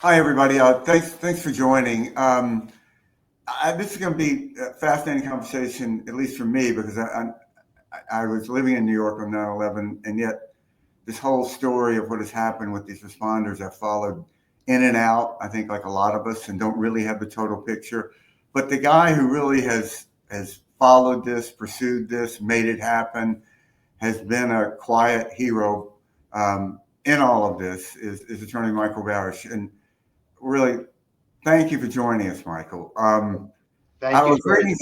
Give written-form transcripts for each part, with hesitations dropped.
Hi, everybody. Thanks for joining. This is going to be a fascinating conversation, at least for me, because I was living in New York on 9/11, and yet this whole story of what has happened with these responders I've followed in and out, I think like a lot of us, and don't really have the total picture. But the guy who really has followed this, pursued this, made it happen, has been a quiet hero in all of this is Attorney Michael Barasch. And really, thank you for joining us, Michael. I Thank you, was George. reading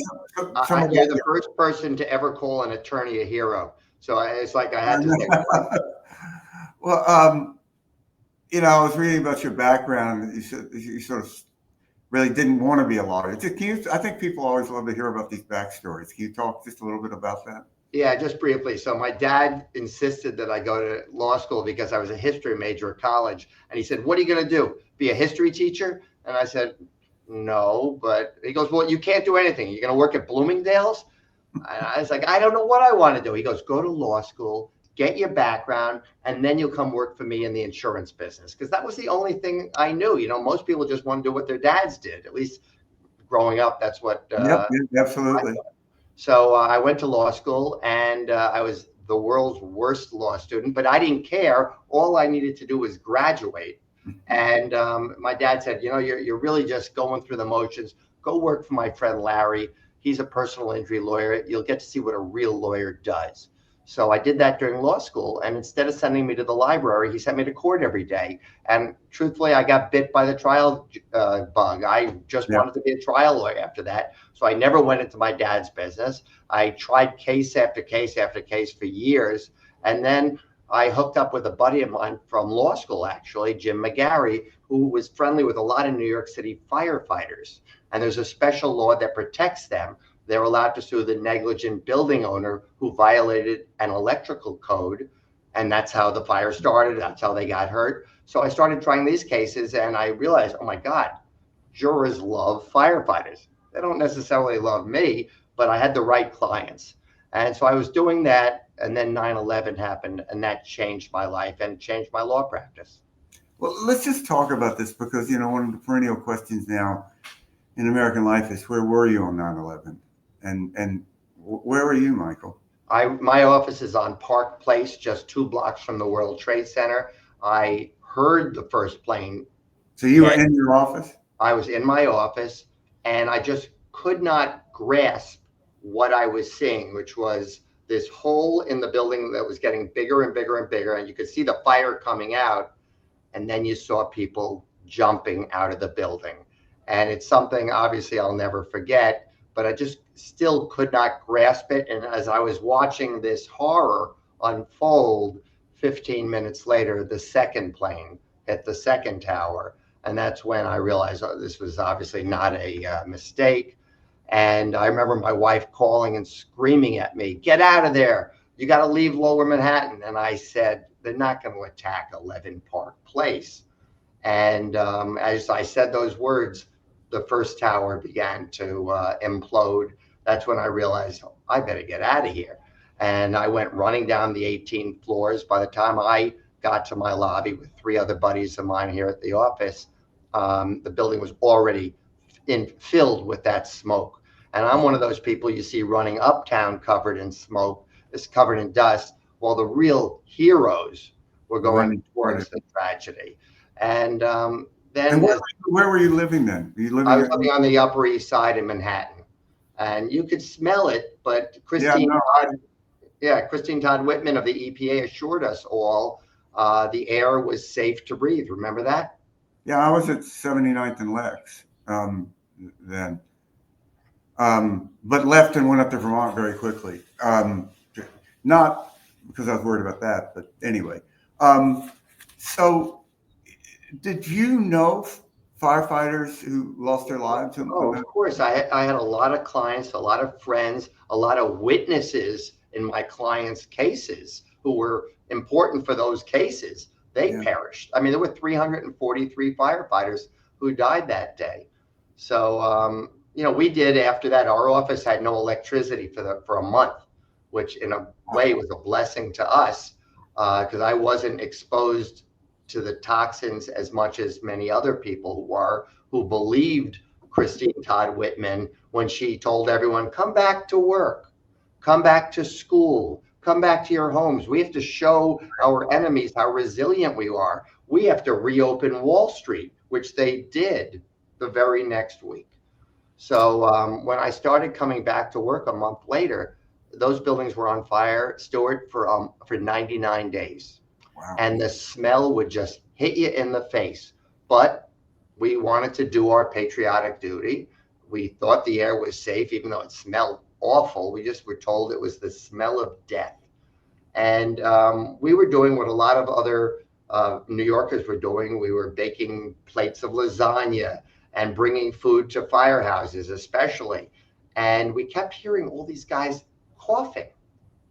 some of You're the first person to ever call an attorney a hero. It's like I had to say, well, I was reading about your background. You said you sort of really didn't want to be a lawyer. I think people always love to hear about these backstories. Can you talk just a little bit about that? yeah, just briefly. So my dad insisted that I go to law school because I was a history major at college. And he said, "What are you going to do? Be a history teacher?" And I said, "No." But he goes, "Well, you can't do anything. You're going to work at Bloomingdale's?" And I was like, "I don't know what I want to do." He goes, "Go to law school, get your background, and then you'll come work for me in the insurance business." Because that was the only thing I knew. Most people just want to do what their dads did. At least growing up, that's what Yep, I absolutely. thought. So I went to law school, and I was the world's worst law student, but I didn't care. All I needed to do was graduate. And my dad said, you're really just going through the motions. Go work for my friend Larry. He's a personal injury lawyer. You'll get to see what a real lawyer does. So I did that during law school. And instead of sending me to the library, he sent me to court every day. And truthfully, I got bit by the trial bug. I just Yeah. wanted to be a trial lawyer after that. So I never went into my dad's business. I tried case after case after case for years. And then I hooked up with a buddy of mine from law school, actually, Jim McGarry, who was friendly with a lot of New York City firefighters. And there's a special law that protects them. They're allowed to sue the negligent building owner who violated an electrical code. And that's how the fire started. That's how they got hurt. So I started trying these cases, and I realized, oh my God, jurors love firefighters. They don't necessarily love me, but I had the right clients. And so I was doing that. And then 9/11 happened, and that changed my life and changed my law practice. Well, let's just talk about this because one of the perennial questions now in American life is where were you on 9/11, and where were you, Michael? My office is on Park Place, just 2 blocks from the World Trade Center. I heard the first plane So you were hit. in your office? I was in my office, and I just could not grasp what I was seeing, which was this hole in the building that was getting bigger and bigger and bigger. And you could see the fire coming out. And then you saw people jumping out of the building. And it's something obviously I'll never forget, but I just still could not grasp it. And as I was watching this horror unfold, 15 minutes later, the second plane hit the second tower. And that's when I realized, oh, this was obviously not a mistake. And I remember my wife calling and screaming at me, "Get out of there. You got to leave Lower Manhattan." And I said, "They're not going to attack 11 Park Place." And as I said those words, the first tower began to implode. That's when I realized, oh, I better get out of here. And I went running down the 18 floors. By the time I got to my lobby with 3 other buddies of mine here at the office, the building was already filled with that smoke. And I'm one of those people you see running uptown covered in smoke, is covered in dust, while the real heroes were going towards the tragedy. And And then as where were you living then? Were you I living was in? living on the Upper East Side in Manhattan, and you could smell it, but Yeah, no, Christine Todd Whitman of the EPA assured us all the air was safe to breathe. Remember that? yeah, I was at 79th and Lex then, but left and went up to Vermont very quickly. Not because I was worried about that, but anyway. Um, so, did you know firefighters who lost their lives Oh, of course. I had a lot of clients, a lot of friends, a lot of witnesses in my clients' cases who were important for those cases. They Yeah. perished. I mean, there were 343 firefighters who died that day. So, we did after that. Our office had no electricity for a month, which in a way was a blessing to us because I wasn't exposed to the toxins as much as many other people who believed Christine Todd Whitman when she told everyone, come back to work, come back to school, come back to your homes. We have to show our enemies how resilient we are. We have to reopen Wall Street, which they did the very next week. So when I started coming back to work a month later, those buildings were on fire, Stuart, for 99 days. Wow. And the smell would just hit you in the face. But we wanted to do our patriotic duty. We thought the air was safe, even though it smelled awful. We just were told it was the smell of death. And we were doing what a lot of other New Yorkers were doing. We were baking plates of lasagna and bringing food to firehouses, especially. And we kept hearing all these guys coughing.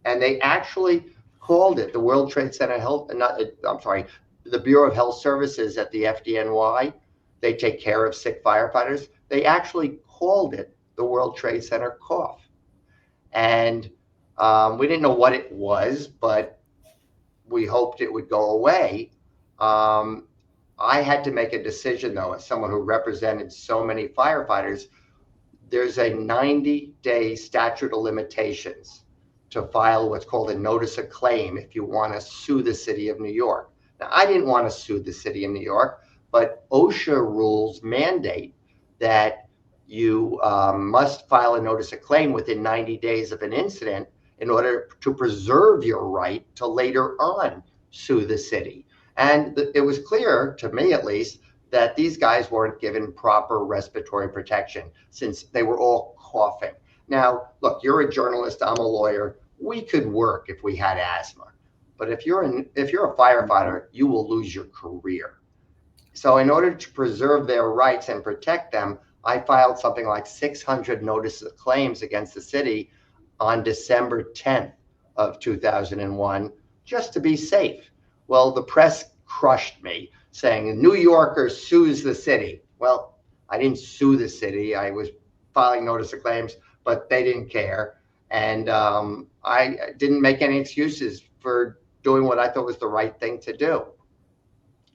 And they actually called it the World Trade Center the Bureau of Health Services at the FDNY. They take care of sick firefighters. They actually called it the World Trade Center cough. And we didn't know what it was, but we hoped it would go away. I had to make a decision, though, as someone who represented so many firefighters. There's a 90-day statute of limitations to file what's called a notice of claim if you want to sue the city of New York. Now, I didn't want to sue the city of New York, but OSHA rules mandate that you must file a notice of claim within 90 days of an incident in order to preserve your right to later on sue the city. And it was clear, to me at least, that these guys weren't given proper respiratory protection since they were all coughing. Now, look, you're a journalist, I'm a lawyer. We could work if we had asthma. But if you're a firefighter, you will lose your career. So in order to preserve their rights and protect them, I filed something like 600 notices of claims against the city on December 10th of 2001, just to be safe. Well, the press crushed me, saying a New Yorker sues the city. Well, I didn't sue the city. I was filing notice of claims, but they didn't care. And I didn't make any excuses for doing what I thought was the right thing to do.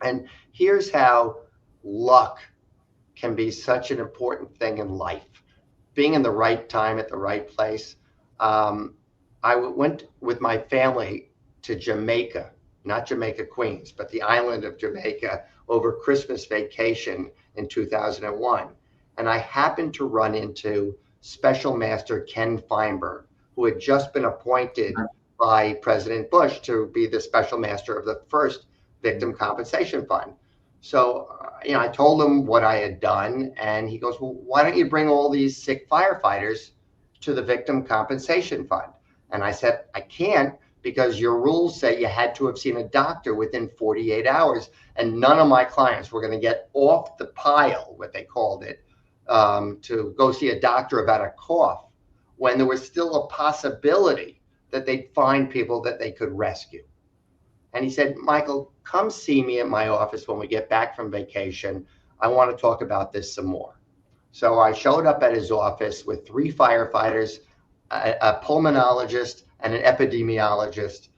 And here's how luck can be such an important thing in life. Being in the right time at the right place. I went with my family to Jamaica, not Jamaica, Queens, but the island of Jamaica over Christmas vacation in 2001. And I happened to run into Special Master Ken Feinberg, who had just been appointed by President Bush to be the Special Master of the first Victim Compensation Fund. So, I told him what I had done, and he goes, well, why don't you bring all these sick firefighters to the Victim Compensation Fund? And I said, I can't, because your rules say you had to have seen a doctor within 48 hours, and none of my clients were going to get off the pile, what they called it, to go see a doctor about a cough, when there was still a possibility that they'd find people that they could rescue. And he said, Michael, come see me at my office when we get back from vacation. I want to talk about this some more. So I showed up at his office with 3 firefighters, a pulmonologist, and an epidemiologist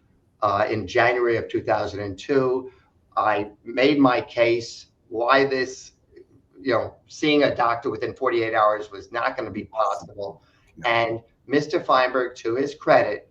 in January of 2002. I made my case why this, seeing a doctor within 48 hours was not going to be possible. And Mr. Feinberg, to his credit,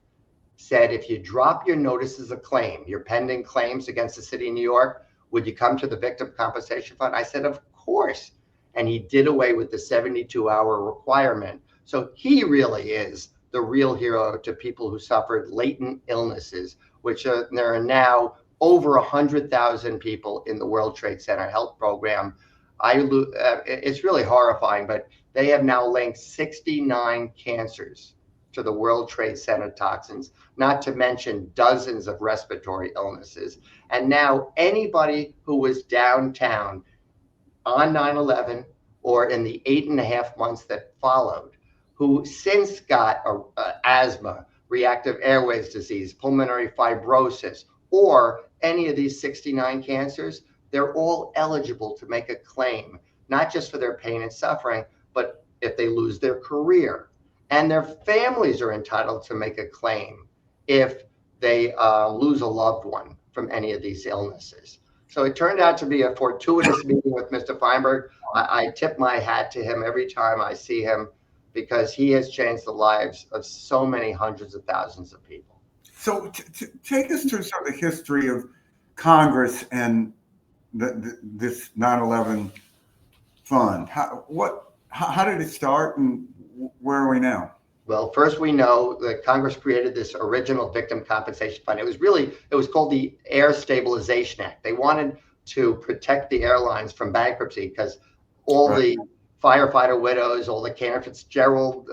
said, if you drop your notices of claim, your pending claims against the city of New York, would you come to the Victim Compensation Fund? I said, of course. And he did away with the 72-hour requirement. So he really is the real hero to people who suffered latent illnesses, which there are now over 100,000 people in the World Trade Center health program. It's really horrifying, but they have now linked 69 cancers to the World Trade Center toxins, not to mention dozens of respiratory illnesses. And now anybody who was downtown on 9/11 or in the 8.5 months that followed, who since got asthma, reactive airways disease, pulmonary fibrosis, or any of these 69 cancers, they're all eligible to make a claim, not just for their pain and suffering, but if they lose their career. And their families are entitled to make a claim if they lose a loved one from any of these illnesses. So it turned out to be a fortuitous meeting with Mr. Feinberg. I tip my hat to him every time I see him because he has changed the lives of so many hundreds of thousands of people. So take us through some of the history of Congress and this 9/11 fund. How did it start, and where are we now? Well, first we know that Congress created this original victim compensation fund. It was called the Air Stabilization Act. They wanted to protect the airlines from bankruptcy because all the firefighter widows, all the Cantor Fitzgerald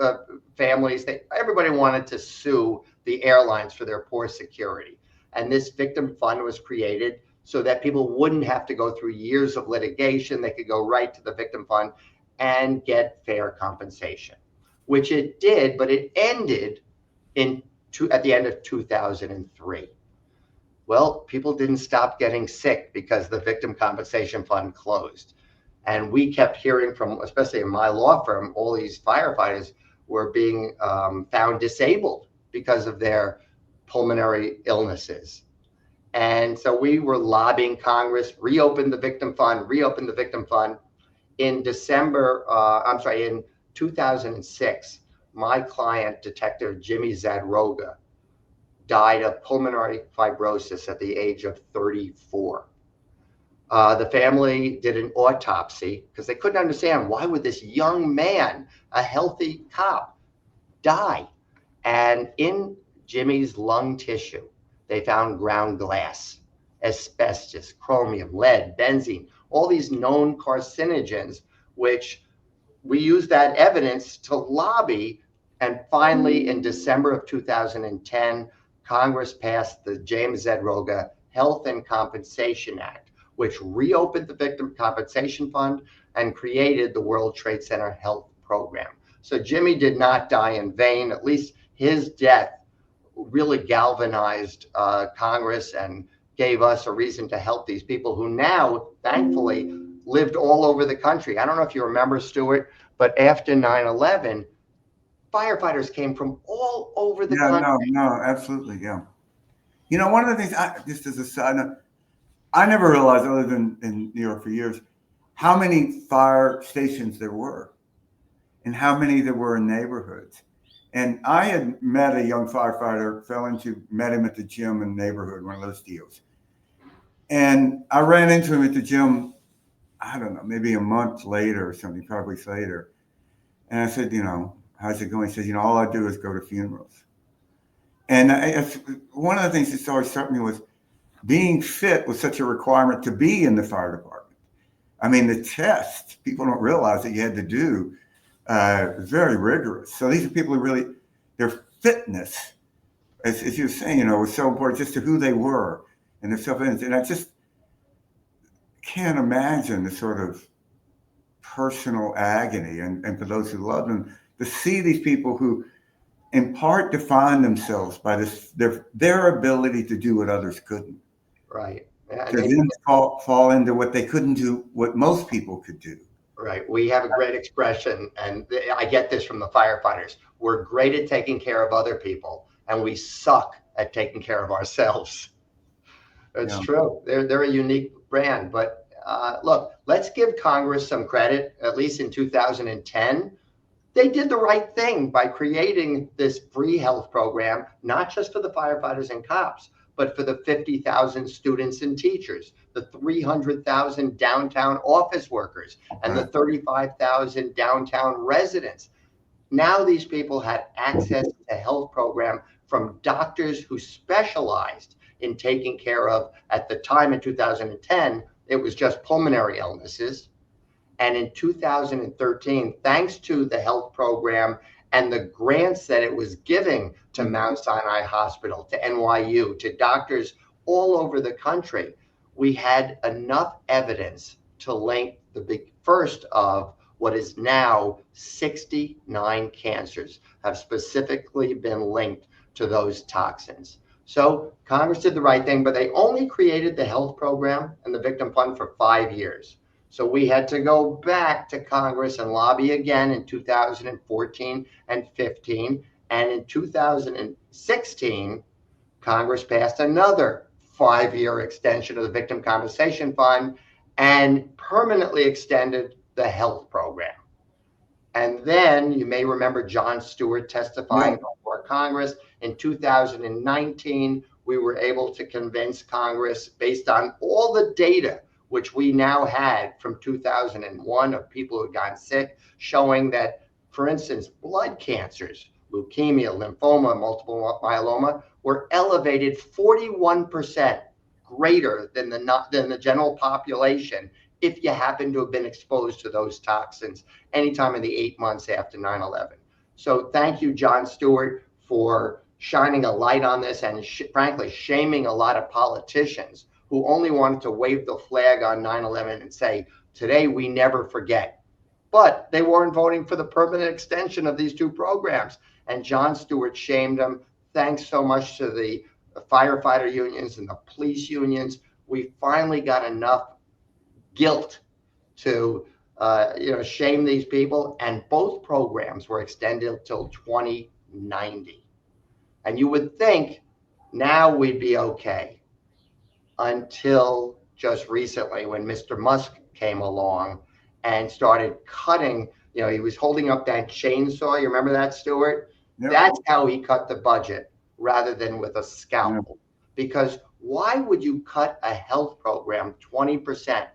families, everybody wanted to sue the airlines for their poor security. And this victim fund was created so that people wouldn't have to go through years of litigation. They could go right to the victim fund and get fair compensation, which it did, but it ended at the end of 2003. Well, people didn't stop getting sick because the victim compensation fund closed. And we kept hearing from, especially in my law firm, all these firefighters were being found disabled because of their pulmonary illnesses. And so we were lobbying Congress, reopen the victim fund. In in 2006, my client, Detective Jimmy Zadroga, died of pulmonary fibrosis at the age of 34. The family did an autopsy because they couldn't understand why would this young man, a healthy cop, die. And in Jimmy's lung tissue, they found ground glass, asbestos, chromium, lead, benzene, all these known carcinogens, which we used that evidence to lobby. And finally, in December of 2010, Congress passed the James Zadroga Health and Compensation Act, which reopened the Victim Compensation Fund and created the World Trade Center Health Program. So Jimmy did not die in vain. At least his death really galvanized Congress and gave us a reason to help these people who now, thankfully, lived all over the country. I don't know if you remember, Stuart, but after 9/11, firefighters came from all over the country. No, absolutely, yeah. You know, one of the things, just as a side note, I never realized, other than in New York for years, how many fire stations there were and how many there were in neighborhoods. And I had met a young firefighter, met him at the gym in the neighborhood, one of those deals. And I ran into him at the gym, I don't know, maybe a month later or something, probably later. And I said, how's it going? He said, all I do is go to funerals. And one of the things that always struck me was being fit was such a requirement to be in the fire department. I mean, the test, people don't realize that you had to do, was very rigorous. So these are people who really, their fitness, as you were saying, was so important just to who they were and their self-image. And I just can't imagine the sort of personal agony and for those who love them, to see these people who in part define themselves by their ability to do what others couldn't. Right. To then fall into what they couldn't do, what most people could do. Right. We have a great expression, and I get this from the firefighters. We're great at taking care of other people, and we suck at taking care of ourselves. It's true. They're a unique brand. But look, let's give Congress some credit. At least in 2010, they did the right thing by creating this free health program, not just for the firefighters and cops, but for the 50,000 students and teachers, the 300,000 downtown office workers, and the 35,000 downtown residents. Now these people had access to a health program from doctors who specialized in taking care of, at the time in 2010, it was just pulmonary illnesses. And in 2013, thanks to the health program and the grants that it was giving to Mount Sinai Hospital, to NYU, to doctors all over the country, we had enough evidence to link the first of what is now 69 cancers have specifically been linked to those toxins. So Congress did the right thing, but they only created the health program and the victim fund for 5 years. So we had to go back to Congress and lobby again in 2014 and 15. And in 2016, Congress passed another 5-year extension of the Victim Compensation Fund, and permanently extended the health program. And then you may remember Jon Stewart testifying before Congress in 2019. We were able to convince Congress, based on all the data which we now had from 2001 of people who had gotten sick, showing that, for instance, blood cancers, leukemia, lymphoma, multiple myeloma, were elevated 41% greater than the general population if you happen to have been exposed to those toxins anytime in the 8 months after 9/11. So thank you, Jon Stewart, for shining a light on this and frankly shaming a lot of politicians who only wanted to wave the flag on 9/11 and say, today we never forget. But they weren't voting for the permanent extension of these two programs. And Jon Stewart shamed them. Thanks so much to the firefighter unions and the police unions. We finally got enough guilt to shame these people, and both programs were extended till 2090. And you would think now we'd be okay, until just recently when Mr. Musk came along and started cutting. He was holding up that chainsaw. You remember that, Stuart? Yep. That's how he cut the budget, rather than with a scalpel. Yep. Because why would you cut a health program 20%,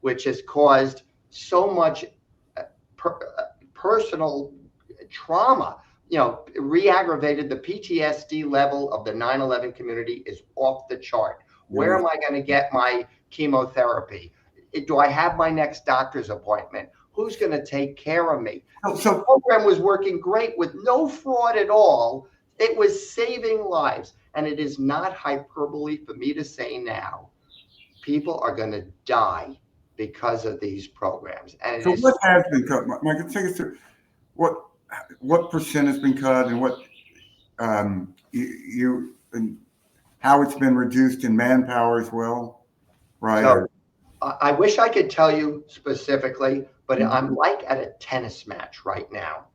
which has caused so much personal trauma? Re-aggravated. The PTSD level of the 9/11 community is off the chart. Where am I going to get my chemotherapy? Do I have my next doctor's appointment? Who's going to take care of me? So the program was working great with no fraud at all. It was saving lives. And it is not hyperbole for me to say now, people are going to die because of these programs. And so what has been cut? Michael, take us through what percent has been cut, and what and how it's been reduced in manpower as well, right? So, I wish I could tell you specifically, but I'm like at a tennis match right now.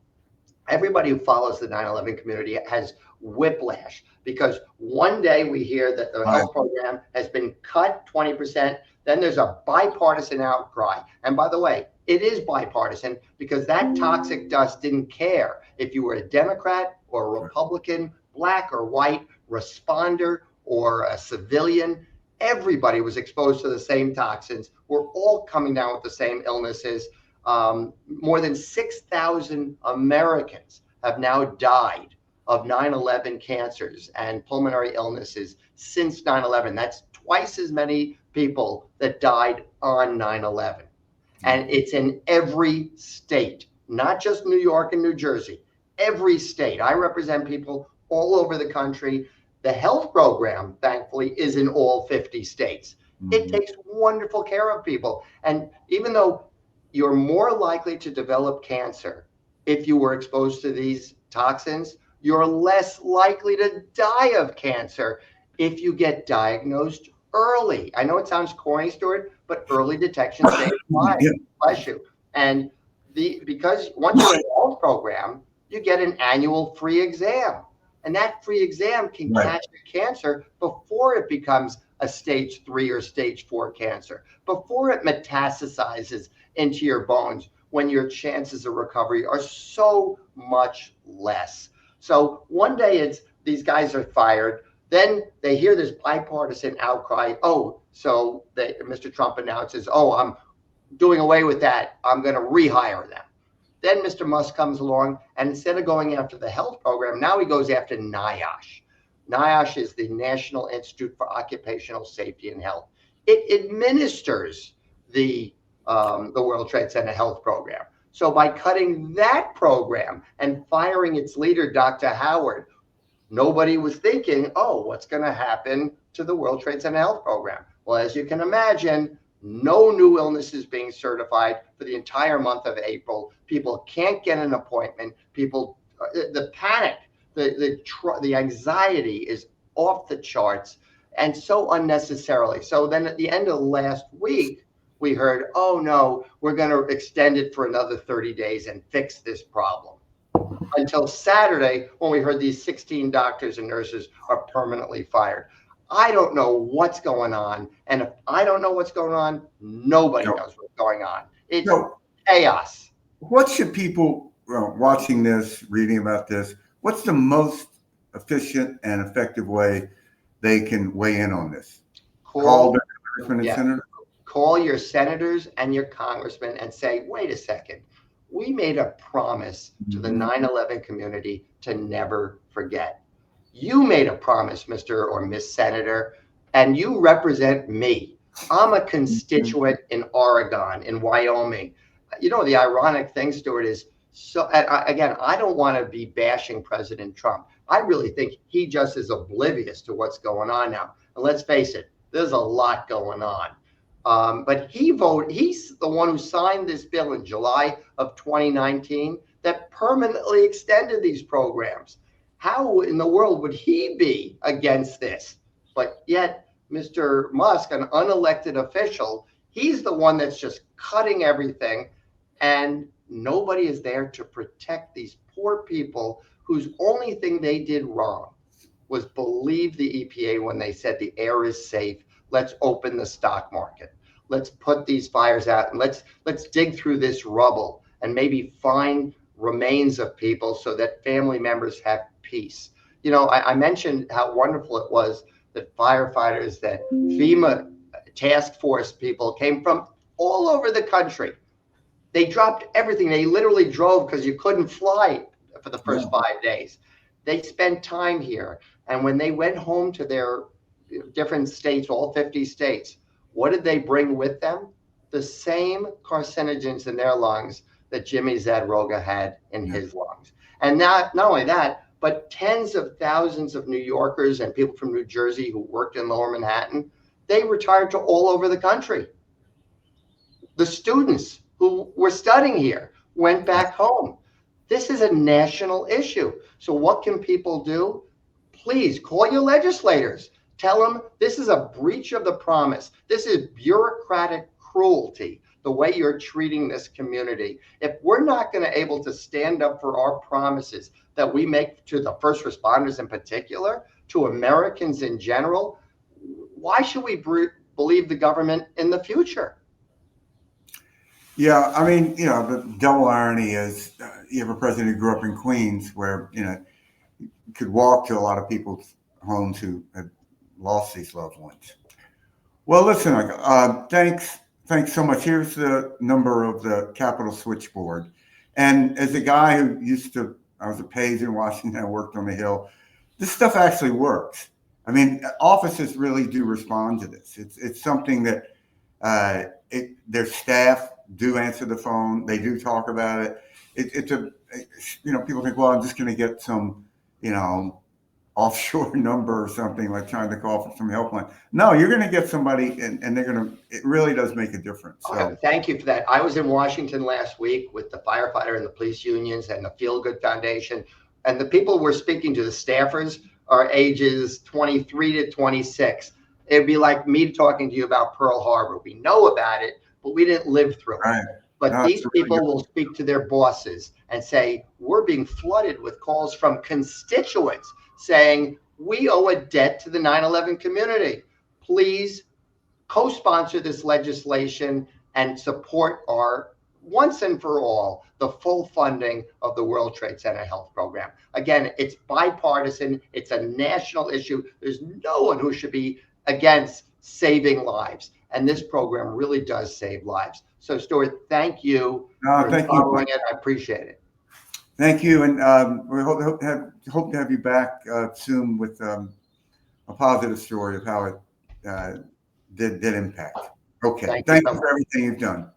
Everybody who follows the 9/11 community has whiplash, because one day we hear that the health program has been cut 20%. Then there's a bipartisan outcry. And by the way, it is bipartisan, because that toxic dust didn't care if you were a Democrat or a Republican, black or white, responder or a civilian. Everybody was exposed to the same toxins. We're all coming down with the same illnesses. More than 6,000 Americans have now died of 9/11 cancers and pulmonary illnesses since 9/11. That's twice as many people that died on 9/11. And it's in every state, not just New York and New Jersey, every state. I represent people all over the country. The health program, thankfully, is in all 50 states. It takes wonderful care of people. And even though you're more likely to develop cancer if you were exposed to these toxins, you're less likely to die of cancer if you get diagnosed early. I know it sounds corny, Stuart, but early detection saves lives. Bless you. And because once you're in the health program, you get an annual free exam. And that free exam can catch your cancer before it becomes a stage 3 or stage 4 cancer, before it metastasizes into your bones, when your chances of recovery are so much less. So one day it's these guys are fired. Then they hear this bipartisan outcry. So Mr. Trump announces, I'm doing away with that. I'm going to rehire them. Then Mr. Musk comes along, and instead of going after the health program, now he goes after NIOSH. NIOSH is the National Institute for Occupational Safety and Health. It administers the World Trade Center health program. So by cutting that program and firing its leader, Dr. Howard, nobody was thinking, what's going to happen to the World Trade Center health program? Well, as you can imagine, no new illnesses being certified for the entire month of April. People can't get an appointment. People, the panic, the anxiety is off the charts, and so unnecessarily. So then at the end of last week, we heard, no, we're going to extend it for another 30 days and fix this problem. Until Saturday, when we heard these 16 doctors and nurses are permanently fired. I don't know what's going on. And if I don't know what's going on, nobody No. knows what's going on. It's So chaos. what should people watching this, reading about this, what's the most efficient and effective way they can weigh in on this? Call the congressman and Yeah. senator? Call your senators and your congressmen and say, wait a second, we made a promise to the 9/11 community to never forget. You made a promise, Mr. or Miss Senator, and you represent me. I'm a constituent in Oregon, in Wyoming. You know, the ironic thing, Stuart, is again, I don't want to be bashing President Trump. I really think he just is oblivious to what's going on now. And let's face it, there's a lot going on. But he's the one who signed this bill in July of 2019 that permanently extended these programs. How in the world would he be against this? But yet, Mr. Musk, an unelected official, he's the one that's just cutting everything. And nobody is there to protect these poor people whose only thing they did wrong was believe the EPA when they said the air is safe. Let's open the stock market. Let's put these fires out and let's dig through this rubble and maybe find remains of people so that family members have peace. You know, I mentioned how wonderful it was that firefighters, that FEMA task force people came from all over the country. They dropped everything. They literally drove because you couldn't fly for the first 5 days. They spent time here. And when they went home to their different states, all 50 states, what did they bring with them? The same carcinogens in their lungs that Jimmy Zadroga had in his lungs. And not only that, but tens of thousands of New Yorkers and people from New Jersey who worked in Lower Manhattan, they retired to all over the country. The students who were studying here went back home. This is a national issue. So what can people do? Please call your legislators. Tell them this is a breach of the promise. This is bureaucratic cruelty, the way you're treating this community. If we're not going to able to stand up for our promises that we make to the first responders in particular, to Americans in general, why should we believe the government in the future? Yeah, I mean, you know, the double irony is you have a president who grew up in Queens where, you know, could walk to a lot of people's homes who had lost these loved ones. Well, listen, thanks so much. Here's the number of the Capitol switchboard. And as a guy who I was a page in Washington, I worked on the Hill, this stuff actually works. I mean, offices really do respond to this. It's something that their staff do answer the phone. They do talk about it. You know, people think, well, I'm just going to get some, you know, offshore number or something, like trying to call for some helpline. No, you're going to get somebody and it really does make a difference. So. Okay, thank you for that. I was in Washington last week with the firefighter and the police unions and the Feel Good Foundation. And the people we're speaking to, the staffers, are ages 23 to 26. It'd be like me talking to you about Pearl Harbor. We know about it, but we didn't live through it. Right. But these people will speak to their bosses and say, we're being flooded with calls from constituents saying, we owe a debt to the 9/11 community. Please co-sponsor this legislation and support our, once and for all, the full funding of the World Trade Center Health Program. Again, it's bipartisan. It's a national issue. There's no one who should be against saving lives. And this program really does save lives. So, Stuart, thank you for following it. I appreciate it. Thank you. And we hope to have you back soon with a positive story of how it did impact. Okay. Thank you for everything you've done.